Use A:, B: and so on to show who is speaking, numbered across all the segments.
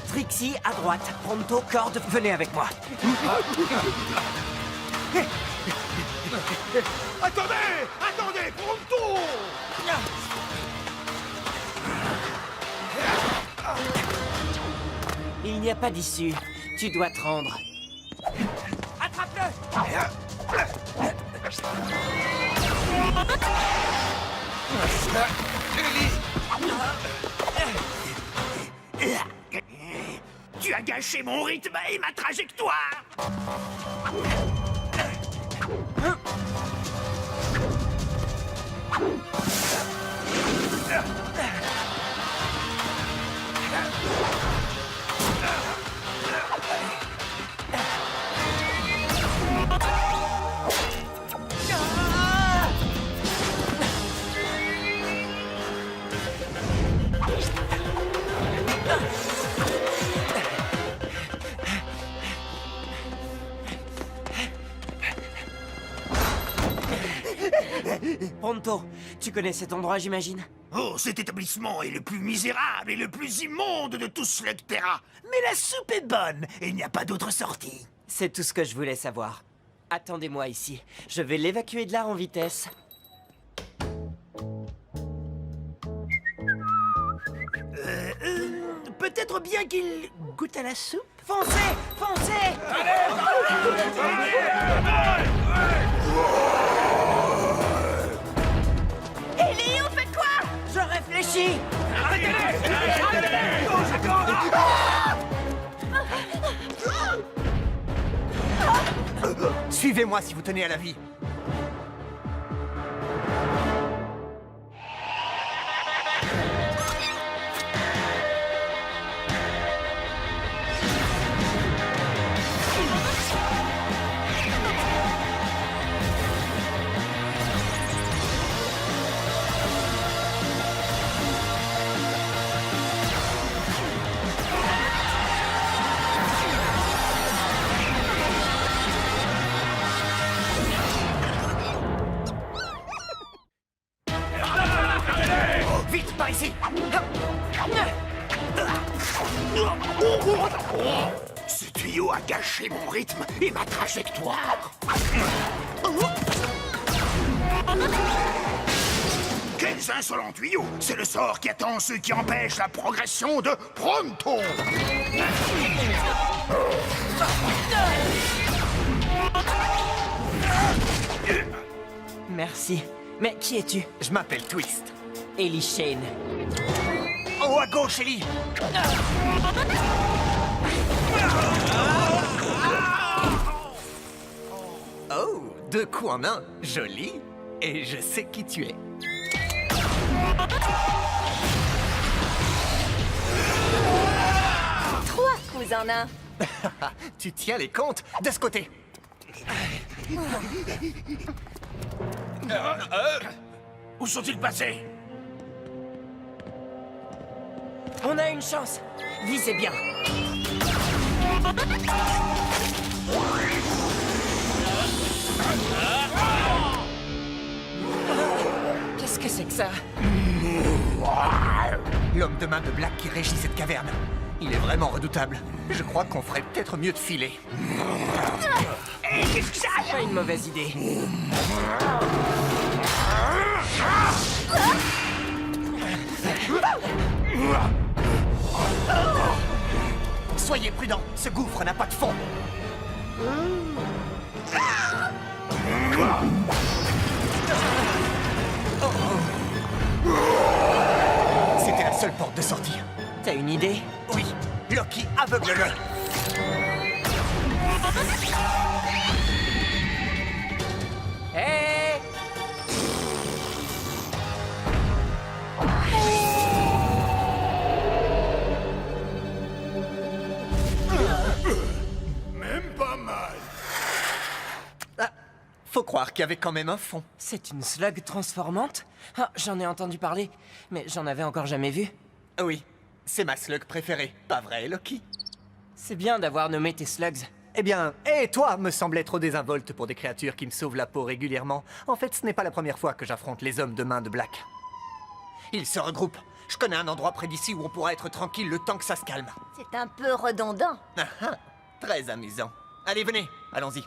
A: Trixie, à droite. Pronto, Corde, venez avec moi.
B: Attendez! Attendez! Pronto!
A: Il n'y a pas d'issue. Tu dois te rendre.
B: Tu as gâché mon rythme et ma trajectoire!
A: Pronto, tu connais cet endroit, j'imagine?
B: Oh, cet établissement est le plus misérable et le plus immonde de tout Slugterra. Mais la soupe est bonne et il n'y a pas d'autre sortie.
A: C'est tout ce que je voulais savoir. Attendez-moi ici. Je vais l'évacuer de là en vitesse.
B: Peut-être bien qu'il goûte à la soupe.
A: Foncez! Foncez!
C: Ellie, on fait quoi?
A: Je réfléchis!
D: Suivez-moi si vous tenez à la vie.
B: Vite, par ici! Ce tuyau a gâché mon rythme et ma trajectoire. Quels insolents tuyaux! C'est le sort qui attend ceux qui empêchent la progression de Pronto!
A: Merci. Mais qui es-tu?
D: Je m'appelle Twist.
A: Ellie Shane.
D: En haut à gauche, Ellie. Oh, deux coups en un. Joli. Et je sais qui tu es.
C: Trois coups en un.
D: Tu tiens les comptes de ce côté.
B: Où sont-ils passés?
A: On a une chance. Visez bien. Qu'est-ce que c'est que ça?
D: L'homme de main de Black qui régit cette caverne. Il est vraiment redoutable. Je crois qu'on ferait peut-être mieux de filer.
A: C'est pas une mauvaise idée.
D: Soyez prudents, ce gouffre n'a pas de fond. C'était la seule porte de sortie.
A: T'as une idée?
D: Oui, Loki, aveugle-le.
A: Hé!
B: Même pas mal.
D: Ah, faut croire qu'il y avait quand même un fond.
A: C'est une slug transformante? Ah, j'en ai entendu parler, mais j'en avais encore jamais vu.
D: Oui, c'est ma slug préférée. Pas vrai, Loki?
A: C'est bien d'avoir nommé tes slugs.
D: Eh bien, et toi me semblais trop désinvolte pour des créatures qui me sauvent la peau régulièrement. En fait, ce n'est pas la première fois que j'affronte les hommes de main de Black. Ils se regroupent, Je connais un endroit près d'ici où on pourra être tranquille le temps que ça se calme.
C: C'est un peu redondant.
D: Ah ah, très amusant. Allez, venez, allons-y.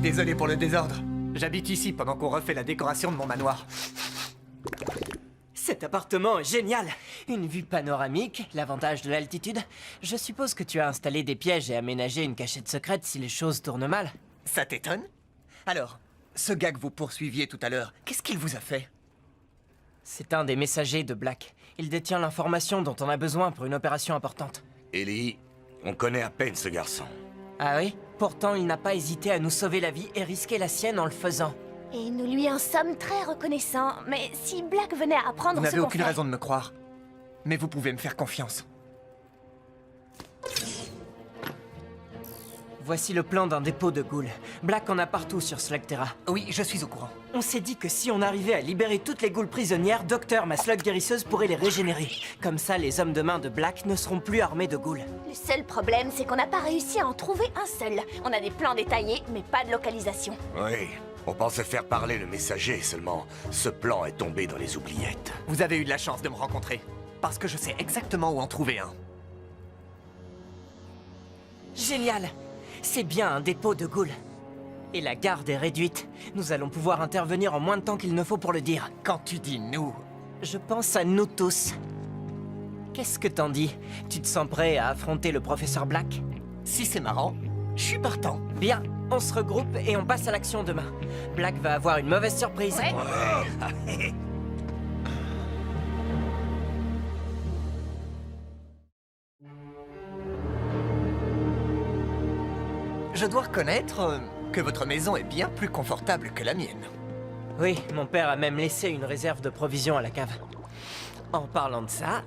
D: Désolé pour le désordre. J'habite ici pendant qu'on refait la décoration de mon manoir.
A: Cet appartement est génial. Une vue panoramique, l'avantage de l'altitude. Je suppose que tu as installé des pièges et aménagé une cachette secrète si les choses tournent mal.
D: Ça t'étonne? Alors, ce gars que vous poursuiviez tout à l'heure, qu'est-ce qu'il vous a fait?
A: C'est un des messagers de Black. Il détient l'information dont on a besoin pour une opération importante.
E: Ellie, on connaît à peine ce garçon.
A: Ah oui? Pourtant, il n'a pas hésité à nous sauver la vie et risquer la sienne en le faisant.
C: Et nous lui en sommes très reconnaissants. Mais si Black venait à apprendre
D: Vous
C: ce
D: n'avez
C: qu'on
D: aucune
C: fait...
D: raison de me croire. Mais vous pouvez me faire confiance.
A: Voici le plan d'un dépôt de ghouls. Black en a partout sur Slugterra.
D: Oui, je suis au courant.
A: On s'est dit que si on arrivait à libérer toutes les ghouls prisonnières, Docteur, ma slug guérisseuse, pourrait les régénérer. Comme ça, les hommes de main de Black ne seront plus armés de ghouls.
C: Le seul problème, c'est qu'on n'a pas réussi à en trouver un seul. On a des plans détaillés, mais pas de localisation.
E: Oui, on pensait faire parler le messager, seulement ce plan est tombé dans les oubliettes.
D: Vous avez eu de la chance de me rencontrer. Parce que je sais exactement où en trouver un.
A: Génial! C'est bien un dépôt de ghouls. Et la garde est réduite. Nous allons pouvoir intervenir en moins de temps qu'il ne faut pour le dire.
D: Quand tu dis nous...
A: Je pense à nous tous. Qu'est-ce que t'en dis? Tu te sens prêt à affronter le professeur Black?
D: Si c'est marrant, je suis partant.
A: Bien, on se regroupe et on passe à l'action demain. Black va avoir une mauvaise surprise.
C: Ouais.
D: Je dois reconnaître que votre maison est bien plus confortable que la mienne.
A: Oui, mon père a même laissé une réserve de provisions à la cave. En parlant de ça,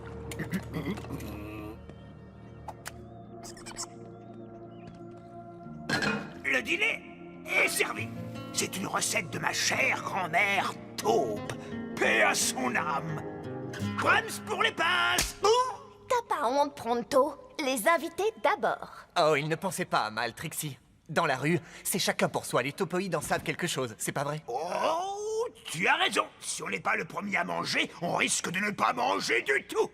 B: Le dîner est servi. C'est une recette de ma chère grand-mère Taupe. Paix à son âme. Brahms pour les pinces.
C: T'as pas honte, Pronto. Les invités d'abord.
D: Oh, il ne pensait pas à mal, Trixie. Dans la rue, c'est chacun pour soi. Les topoïdes en savent quelque chose, c'est pas vrai?
B: Oh, tu as raison. Si on n'est pas le premier à manger, on risque de ne pas manger du tout.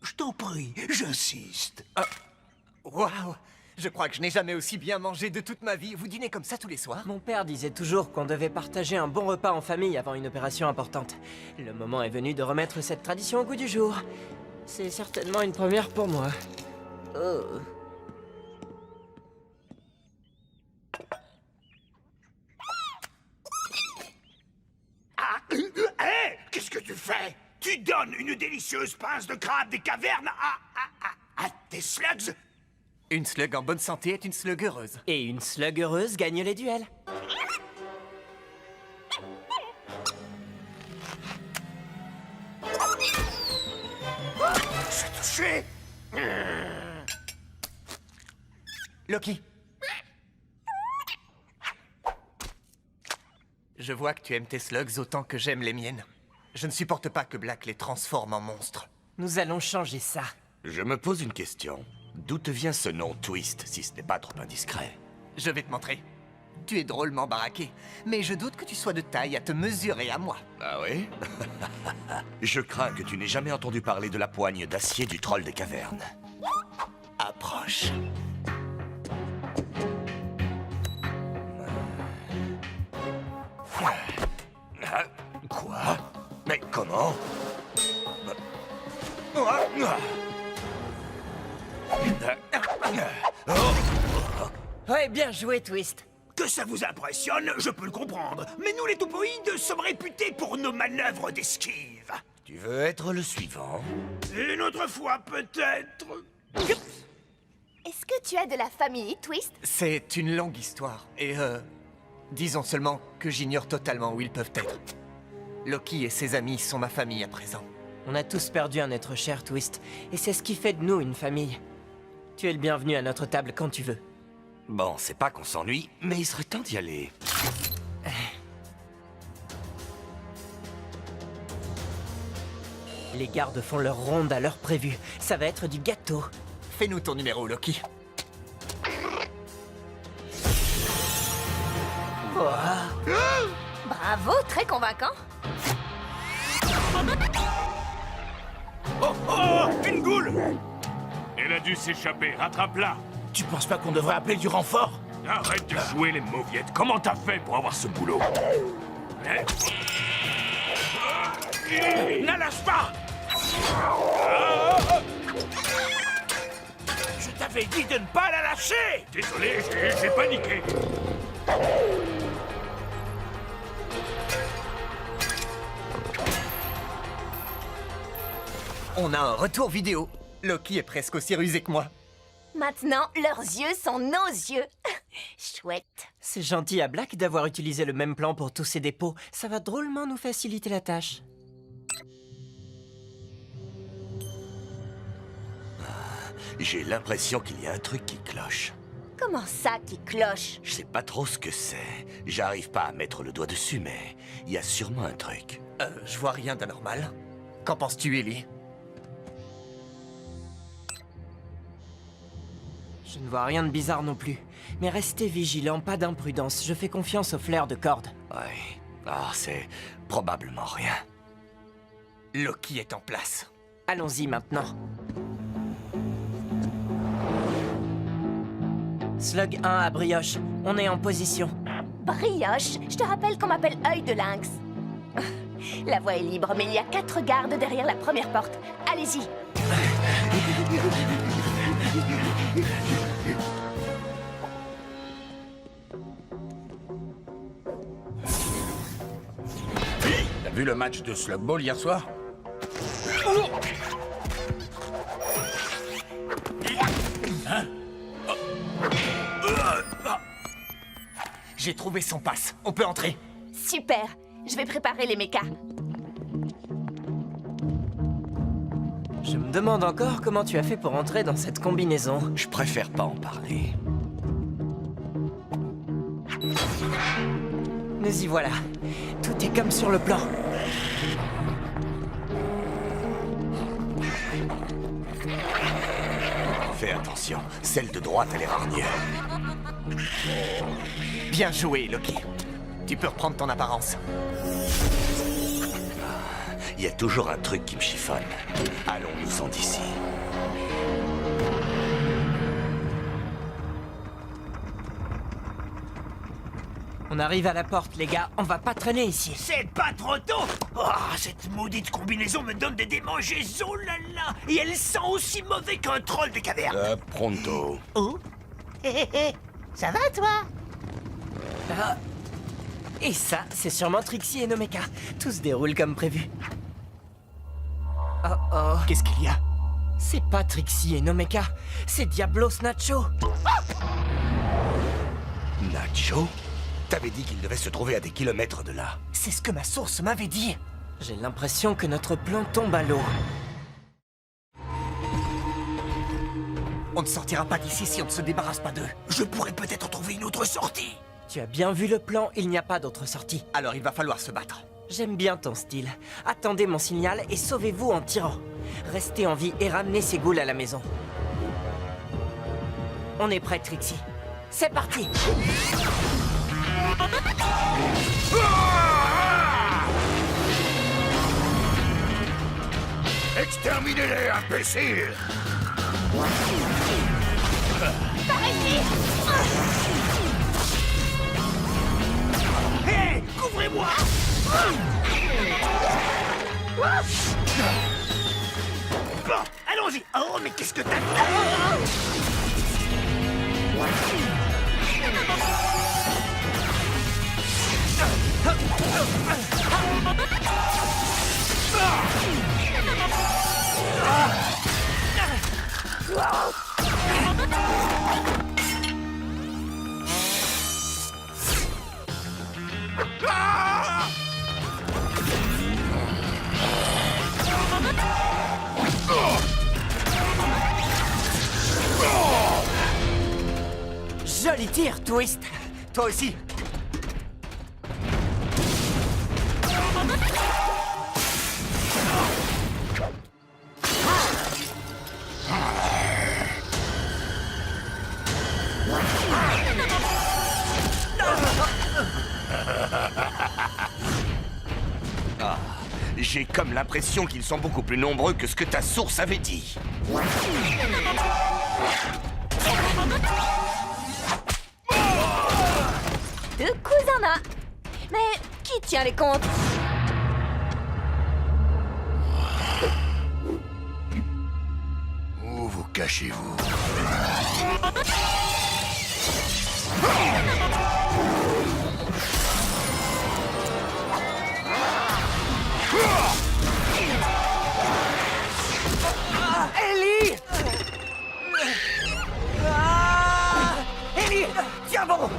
B: Je t'en prie, j'insiste.
D: Waouh! Je crois que je n'ai jamais aussi bien mangé de toute ma vie. Vous dînez comme ça tous les soirs?
A: mon père disait toujours qu'on devait partager un bon repas en famille avant une opération importante. Le moment est venu de remettre cette tradition au goût du jour. C'est certainement une première pour moi. Oh.
B: Hé, qu'est-ce que tu fais? Tu donnes une délicieuse pince de crabe des cavernes à tes slugs?
D: Une slug en bonne santé est une slug heureuse.
A: Et une slug heureuse gagne les duels.
B: J'ai touché.
D: Loki. Je vois que tu aimes tes slugs autant que j'aime les miennes. Je ne supporte pas que Black les transforme en monstres.
A: Nous allons changer ça.
E: Je me pose une question. D'où te vient ce nom Twist, si ce n'est pas trop indiscret?
D: Je vais te montrer. Tu es drôlement baraqué, mais je doute que tu sois de taille à te mesurer à moi.
E: Ah oui? Je crains que tu n'aies jamais entendu parler de la poigne d'acier du troll des cavernes.
D: Approche.
E: Quoi? Mais comment?
A: Ouais, bien joué, Twist.
B: Que ça vous impressionne, je peux le comprendre. Mais nous, les topoïdes, sommes réputés pour nos manœuvres d'esquive.
E: Tu veux être le suivant?
B: Une autre fois, peut-être.
C: Est-ce que tu as de la famille, Twist?
D: C'est une longue histoire, et disons seulement que j'ignore totalement où ils peuvent être. Loki et ses amis sont ma famille à présent.
A: On a tous perdu un être cher, Twist. Et c'est ce qui fait de nous une famille. Tu es le bienvenu à notre table quand tu veux.
E: Bon, c'est pas qu'on s'ennuie, mais il serait temps d'y aller.
A: Les gardes font leur ronde à l'heure prévue. Ça va être du gâteau.
D: Fais-nous ton numéro, Loki.
C: Bravo, très convaincant.
B: Oh oh, une goule!
F: Elle a dû s'échapper, rattrape-la.
B: Tu penses pas qu'on devrait appeler du renfort?
F: Arrête de jouer les mauviettes. Comment t'as fait pour avoir ce boulot? Hein?
B: Ne lâche pas! Je t'avais dit de ne pas la lâcher!
F: Désolé, j'ai paniqué.
D: On a un retour vidéo. Loki est presque aussi rusé que moi.
C: Maintenant, leurs yeux sont nos yeux. Chouette.
A: C'est gentil à Black d'avoir utilisé le même plan pour tous ses dépôts. Ça va drôlement nous faciliter la tâche.
E: J'ai l'impression qu'il y a un truc qui cloche.
C: Comment ça qui cloche?
E: Je sais pas trop ce que c'est. J'arrive pas à mettre le doigt dessus, mais il y a sûrement un truc.
D: Je vois rien d'anormal. Qu'en penses-tu, Ellie?
A: Je ne vois rien de bizarre non plus. Mais restez vigilants, pas d'imprudence. Je fais confiance au flair de corde.
E: Ouais. Ah, c'est probablement rien.
D: Loki est en place.
A: Allons-y maintenant. Slug 1 à Brioche. On est en position.
C: Brioche, je te rappelle qu'on m'appelle œil de lynx. La voie est libre, mais il y a 4 gardes derrière la première porte. Allez-y.
B: T'as vu le match de Slug Ball hier soir?
D: J'ai trouvé son passe. On peut entrer.
C: Super. Je vais préparer les mechas.
A: Je me demande encore comment tu as fait pour entrer dans cette combinaison.
E: Je préfère pas en parler.
A: Nous y voilà. Tout est comme sur le plan.
E: Fais attention, celle de droite a l'air hargneuse.
D: Bien joué, Loki. Tu peux reprendre ton apparence.
E: Il y a toujours un truc qui me chiffonne. Allons-nous-en d'ici.
A: On arrive à la porte, les gars. On va pas traîner ici.
B: C'est pas trop tôt! Oh, cette maudite combinaison me donne des démangeaisons, oh là là! Et elle sent aussi mauvais qu'un troll de caverne!
E: Pronto.
B: Oh? Hé hé hé! Ça va, toi?
A: Ah. Et ça, c'est sûrement Trixie et Nomeka. Tout se déroule comme prévu. Oh oh.
D: Qu'est-ce qu'il y a?
A: C'est pas Trixie et Nomeka. C'est Diablos Nacho.
E: Nacho? T'avais dit qu'il devait se trouver à des kilomètres de là.
D: C'est ce que ma source m'avait dit.
A: J'ai l'impression que notre plan tombe à l'eau.
D: On ne sortira pas d'ici si on ne se débarrasse pas d'eux.
B: Je pourrais peut-être trouver une autre sortie!
A: Tu as bien vu le plan, il n'y a pas d'autre sortie.
D: Alors il va falloir se battre.
A: J'aime bien ton style. Attendez mon signal et sauvez-vous en tirant. Restez en vie et ramenez ces ghouls à la maison. On est prêt, Trixie. C'est parti!
B: Exterminez-les, imbéciles!
C: Par ici!
B: Hé! Couvrez-moi! Bon, allons-y! Oh, mais qu'est-ce que t'as...
A: Joli tir, Twist!
D: Toi aussi.
E: J'ai comme l'impression qu'ils sont beaucoup plus nombreux que ce que ta source avait dit.
C: Deux coups en un. Mais qui tient les comptes?
F: Où vous cachez-vous?
D: Ellie! Ellie! Tiens bon!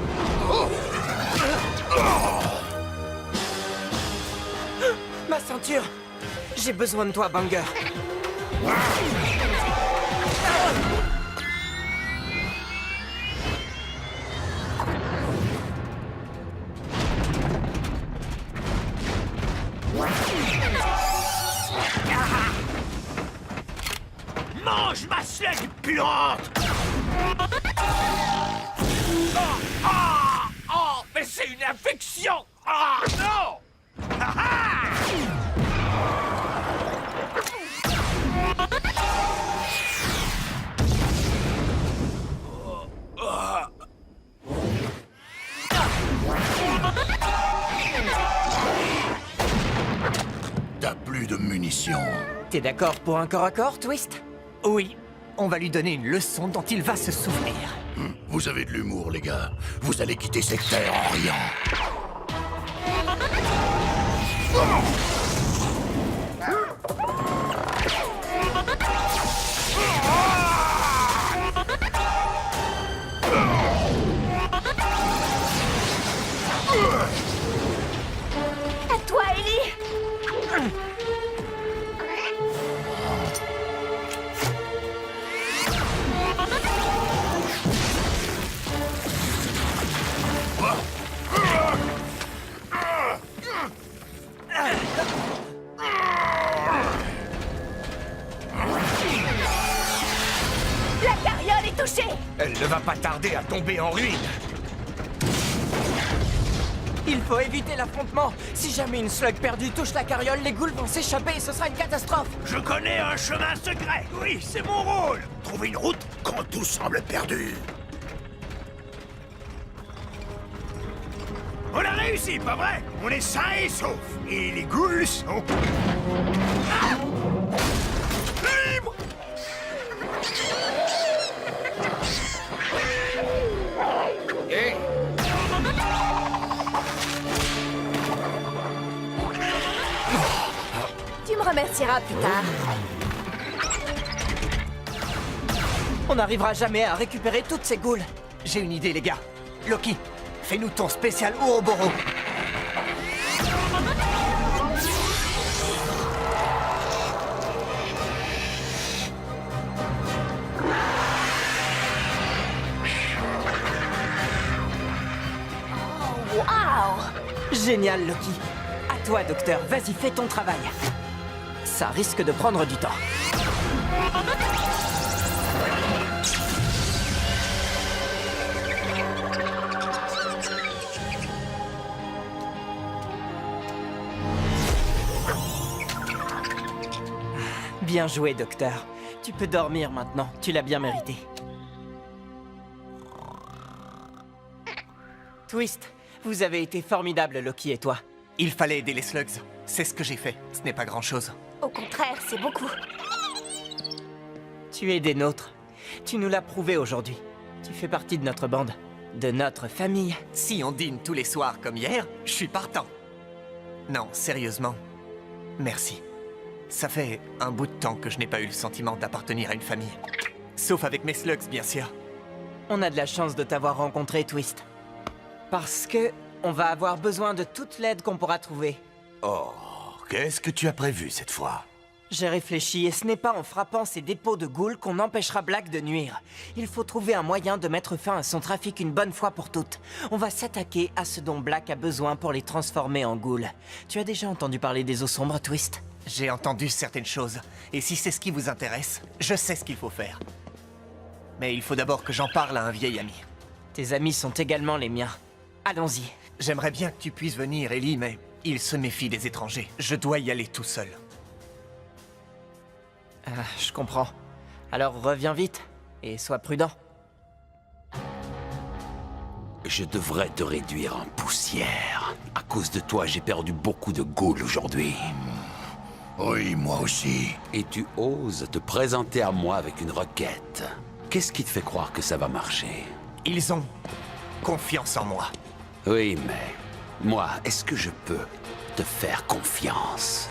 A: Ma ceinture! J'ai besoin de toi, Banger.
B: Mange ma slug puante!
F: Oh, mais c'est une infection! Ah, non! T'as plus de munitions.
A: T'es d'accord pour un corps à corps, Twist?
D: Oui, on va lui donner une leçon dont il va se souvenir.
F: Vous avez de l'humour, les gars. Vous allez quitter cette terre en riant.
C: À toi, Ellie. La carriole est touchée.
E: Elle ne va pas tarder à tomber en ruine.
A: Il faut éviter l'affrontement. Si jamais une slug perdue touche la carriole, les ghouls vont s'échapper et ce sera une catastrophe.
B: Je connais un chemin secret. Oui, c'est mon rôle. Trouver une route quand tout semble perdu. On a réussi, pas vrai? On est sains et saufs. Et les ghouls sont... Ah! Libres!
C: Tu me remercieras plus tard.
A: On n'arrivera jamais à récupérer toutes ces ghouls.
D: J'ai une idée, les gars. Loki, fais-nous ton spécial Ouroboros.
C: Waouh!
A: Génial, Loki. À toi, docteur. Vas-y, fais ton travail. Ça risque de prendre du temps. Bien joué, docteur. Tu peux dormir maintenant. Tu l'as bien mérité. Twist, vous avez été formidables, Loki et toi.
D: Il fallait aider les slugs. C'est ce que j'ai fait. Ce n'est pas grand-chose.
C: Au contraire, c'est beaucoup.
A: Tu es des nôtres. Tu nous l'as prouvé aujourd'hui. Tu fais partie de notre bande. De notre famille.
D: Si on dîne tous les soirs comme hier, je suis partant. Non, sérieusement, merci. Ça fait un bout de temps que je n'ai pas eu le sentiment d'appartenir à une famille. Sauf avec mes slugs, bien sûr.
A: On a de la chance de t'avoir rencontré, Twist. Parce que on va avoir besoin de toute l'aide qu'on pourra trouver.
E: Oh, qu'est-ce que tu as prévu cette fois?
A: J'ai réfléchi et ce n'est pas en frappant ces dépôts de ghouls qu'on empêchera Black de nuire. Il faut trouver un moyen de mettre fin à son trafic une bonne fois pour toutes. On va s'attaquer à ce dont Black a besoin pour les transformer en ghouls. Tu as déjà entendu parler des eaux sombres, Twist?
D: J'ai entendu certaines choses, et si c'est ce qui vous intéresse, je sais ce qu'il faut faire. Mais il faut d'abord que j'en parle à un vieil ami.
A: Tes amis sont également les miens. Allons-y.
D: J'aimerais bien que tu puisses venir, Ellie, mais Il se méfie des étrangers. Je dois y aller tout seul.
A: Je comprends. Alors reviens vite, et sois prudent.
G: Je devrais te réduire en poussière. À cause de toi, j'ai perdu beaucoup de ghouls aujourd'hui.
H: Oui, moi aussi.
G: Et tu oses te présenter à moi avec une requête. Qu'est-ce qui te fait croire que ça va marcher?
D: Ils ont confiance en moi.
G: Oui, mais... moi, est-ce que je peux te faire confiance?